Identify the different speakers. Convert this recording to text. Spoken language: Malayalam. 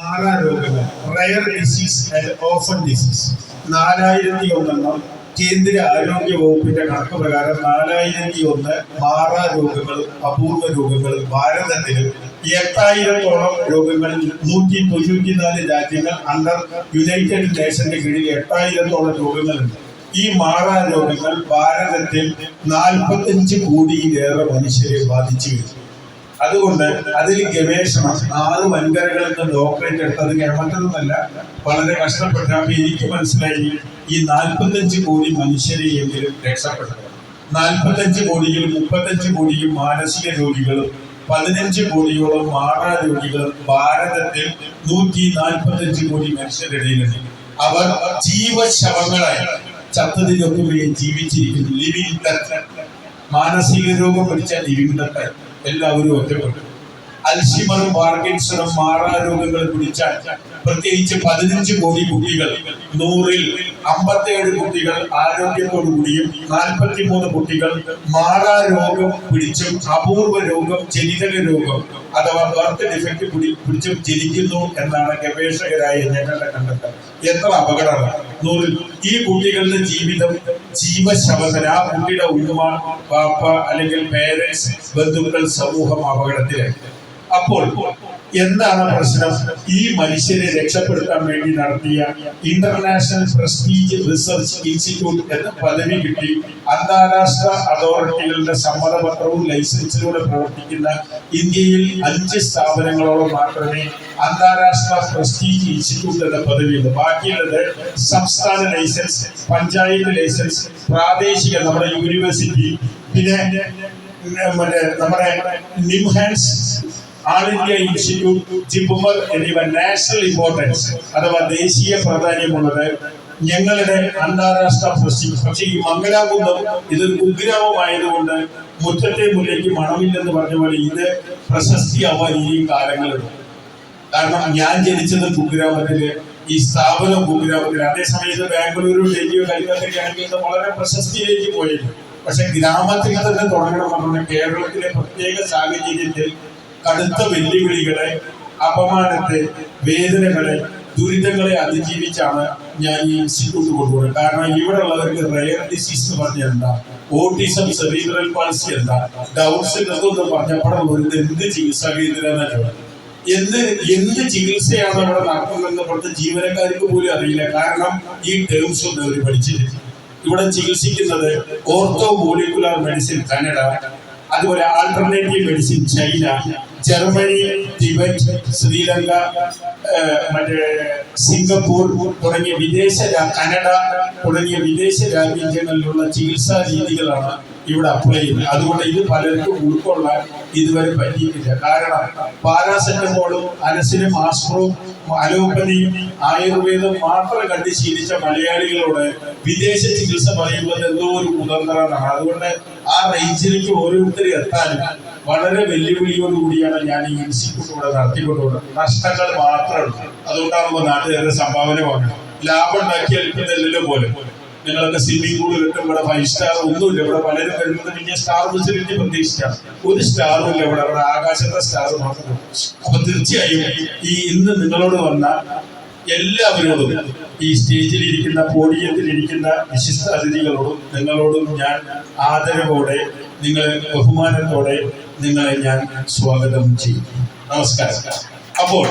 Speaker 1: മാറാരോഗങ്ങൾ, rare disease and orphan disease 4001 കേന്ദ്ര ആരോഗ്യ വകുപ്പിന്റെ കണക്ക് പ്രകാരം 4001 മാറാരോഗങ്ങളും അപൂർവ രോഗങ്ങളും ഭാരതത്തിൽ 8000-ഓളം രോഗങ്ങളിൽ 194 രാജ്യങ്ങൾ അണ്ടർ യുണൈറ്റഡ് നേഷന്റെ കീഴിൽ 8000-ഓളം രോഗങ്ങളുണ്ട്. ഈ മാറാരോഗങ്ങൾ ഭാരതത്തിൽ 45 കോടിയിലേറെ മനുഷ്യരെ ബാധിച്ചു. അതുകൊണ്ട് അതിൽ ഗവേഷണം 4 വൻകരകളിൽ നിന്ന് ഡോക്ടറേറ്റ് എടുത്തത് മറ്റൊന്നുമല്ല, വളരെ കഷ്ടപ്പെട്ട. അപ്പൊ എനിക്ക് മനസ്സിലായി ഈ 45 കോടി മനുഷ്യരെയെങ്കിലും രക്ഷപ്പെട്ടത്. 45 കോടിയിൽ 35 കോടിയും മാനസിക രോഗികളും 15 കോടിയോളം മാറാ രോഗികളും ഭാരതത്തിൽ 145 കോടി മനുഷ്യരിടയിലുണ്ട്. അവർ ജീവശവങ്ങളായി ചത്തതിനൊക്കെ ജീവിച്ചിരിക്കുന്നു. Living death. മാനസിക രോഗം പിടിച്ച ലിവിങ് ഡെത്ത് എല്ലാവരും ഒറ്റപ്പെട്ടു. അൽഷിമറും പാർക്കിൻസണും മാറാരോഗങ്ങൾ പിടിച്ചാൽ പ്രത്യേകിച്ച് 15 കോടി കുട്ടികൾ, 100-ൽ 57 കുട്ടികൾ ആരോഗ്യത്തോടുകൂടിയും 43 കുട്ടികൾ മാറാരോഗം പിടിച്ചും അപൂർവ രോഗം, ജനിതക രോഗം അഥവാ ബർത്ത് ഡിഫക്റ്റ് പിടിച്ചും ജനിക്കുന്നു എന്നാണ് ഗവേഷകരായ ഞങ്ങളുടെ കണ്ടെത്തൽ. എത്ര അപകടമാണ്! 100-ൽ ഈ കുട്ടികളുടെ ജീവിതം ജീവശവത്തിന്. ആ കുട്ടിയുടെ ഉമ്മ, പാപ്പ അല്ലെങ്കിൽ പേരൻസ്, ബന്ധുക്കൾ, സമൂഹം അപകടത്തിലായി. അപ്പോൾ എന്താണ് പ്രശ്നം? ഈ മനുഷ്യരെ രക്ഷപ്പെടുത്താൻ വേണ്ടി നടത്തിയ ഇന്റർനാഷണൽ പ്രസ്റ്റീജ് റിസർച്ച് ഇൻസ്റ്റിറ്റ്യൂട്ട് എന്ന പദവി കിട്ടി അന്താരാഷ്ട്ര അതോറിറ്റികളുടെ സമ്മതപത്രവും ലൈസൻസിലൂടെ പ്രവർത്തിക്കുന്ന ഇന്ത്യയിൽ 5 സ്ഥാപനങ്ങളോളം മാത്രമേ അന്താരാഷ്ട്ര പ്രസ്റ്റീജ് ഇൻസ്റ്റിറ്റ്യൂട്ട് എന്ന പദവിയുള്ളൂ. ബാക്കിയുള്ളത് സംസ്ഥാന ലൈസൻസ്, പഞ്ചായത്ത് ലൈസൻസ്, പ്രാദേശിക നമ്മുടെ യൂണിവേഴ്സിറ്റി, പിന്നെ നമ്മുടെ നിംഹാൻസ്, ആൾ ഇന്ത്യ ഇൻസ്റ്റിറ്റ്യൂട്ട്, ജിപ്മർ എന്നിവ നാഷണൽ ഇമ്പോർട്ടൻസ് അഥവാ ദേശീയ പ്രാധാന്യമുള്ളത് ഞങ്ങളുടെ അന്താരാഷ്ട്ര പ്രസ്റ്റീജ്. പക്ഷേ ഈ മംഗലാകുന്നം ഇതൊരു കുഗ്രാമമായതുകൊണ്ട് മുറ്റത്തെ മുല്ലയ്ക്ക് മണമില്ലെന്ന് പറഞ്ഞ പോലെ ഇത് പ്രശസ്തിയാവാൻ ഇനിയും കാലങ്ങളുണ്ട്. കാരണം ഞാൻ ജനിച്ചത് കുഗ്രാമത്തില്, ഈ സ്ഥാപനം കുഗ്രാമത്തിൽ. അതേസമയത്ത് ബാംഗ്ലൂരു, ഡൽഹിയോ, കൽക്കത്തയൊക്കെ ആണെങ്കിൽ വളരെ പ്രശസ്തിയിലേക്ക് പോയിരുന്നു. പക്ഷെ ഗ്രാമത്തിൽ തന്നെ തുടങ്ങണമെന്ന് കേരളത്തിലെ പ്രത്യേക സാഹചര്യത്തിൽ കടുത്ത വെല്ലുവിളികളെ, അപമാനത്തെ, വേദനകളെ, ദുരിതങ്ങളെ അതിജീവിച്ചാണ് ഞാൻ ഈ ഇൻസ്റ്റിറ്റ്യൂട്ട് കൊണ്ടുപോകുന്നത്. കാരണം ഇവിടെ ഉള്ളവർക്ക് റയർ ഡിസീസ് എന്ന് പറഞ്ഞാൽ എന്താ, ഓട്ടിസം, സെറിബ്രൽ പാൾസി എന്താ, ഡൗൺ സിൻഡ്രോം എന്ന് പറഞ്ഞപ്പോഴും എന്ത് ചികിത്സാ കേന്ദ്രം, എന്ത് ചികിത്സയാണ് അവിടെ നടത്തുന്നതെന്ന് പറഞ്ഞ ജീവനക്കാർക്ക് പോലും അറിയില്ല. കാരണം ഈ ടേംസ് ഒന്നും അവർ പഠിച്ചിട്ടില്ല. ഇവിടെ ചികിത്സിക്കുന്നത് ഓർത്തോ മോളിക്കുലർ മെഡിസിൻ കാനഡ, അതുപോലെ alternative medicine China, Germany, Tibet, Sri Lanka, Singapore തുടങ്ങിയ കാനഡ തുടങ്ങിയ വിദേശ രാജ്യങ്ങളിലുള്ള ചികിത്സാ രീതികളാണ് ഇവിടെ അപ്ലൈ ചെയ്യുന്നത്. അതുകൊണ്ട് ഇത് പലർക്കും ഉൾക്കൊള്ളാൻ ഇതുവരെ പറ്റിയിട്ടില്ല. കാരണം പാരാസെറ്റമോളും അനസിനും ആസ്പ്രവും അലോപ്പതിയും ആയുർവേദം മാത്രം കണ്ട് ശീലിച്ച മലയാളികളോട് വിദേശ ചികിത്സ പറയുമ്പോൾ എന്തോ ഒരു കുതന്ത്രമാണ്. അതുകൊണ്ട് ആ റേഞ്ചിലേക്ക് ഓരോരുത്തരും എത്താനും വളരെ വെല്ലുവിളിയോടുകൂടിയാണ് ഞാൻ ഈ ഇൻസ്റ്റിറ്റ്യൂട്ട് ഇവിടെ നടത്തിക്കൊണ്ടുപോകുന്നത്. നഷ്ടങ്ങൾ മാത്രമാണ്. അതുകൊണ്ടാണ് നാട്ടുകാരുടെ സംഭാവന വാങ്ങുന്നത്. ലാഭം ഉണ്ടാക്കിയാൽ ഇപ്പം പോലെ നിങ്ങളൊക്കെ സ്വിമ്മിംഗ് പൂൾ കിട്ടും. ഇവിടെ 5 സ്റ്റാർ ഒന്നുമില്ല. ഇവിടെ പലരും വരുന്നത് പിന്നെ സ്റ്റാർ ഫെസിലിറ്റി പ്രതീക്ഷിച്ചാണ്. ഒരു സ്റ്റാറും ഇല്ല ഇവിടെ ആകാശത്തെ സ്റ്റാർ മാത്രമേ. അപ്പൊ തീർച്ചയായും ഈ ഇന്ന് നിങ്ങളോട് വന്ന എല്ലാവരോടും, ഈ സ്റ്റേജിലിരിക്കുന്ന, പോഡിയത്തിലിരിക്കുന്ന വിശിഷ്ട അതിഥികളോടും നിങ്ങളോടും ഞാൻ ആദരവോടെ, നിങ്ങളെ ബഹുമാനത്തോടെ നിങ്ങളെ ഞാൻ സ്വാഗതം ചെയ്യും. നമസ്കാരം. അപ്പോൾ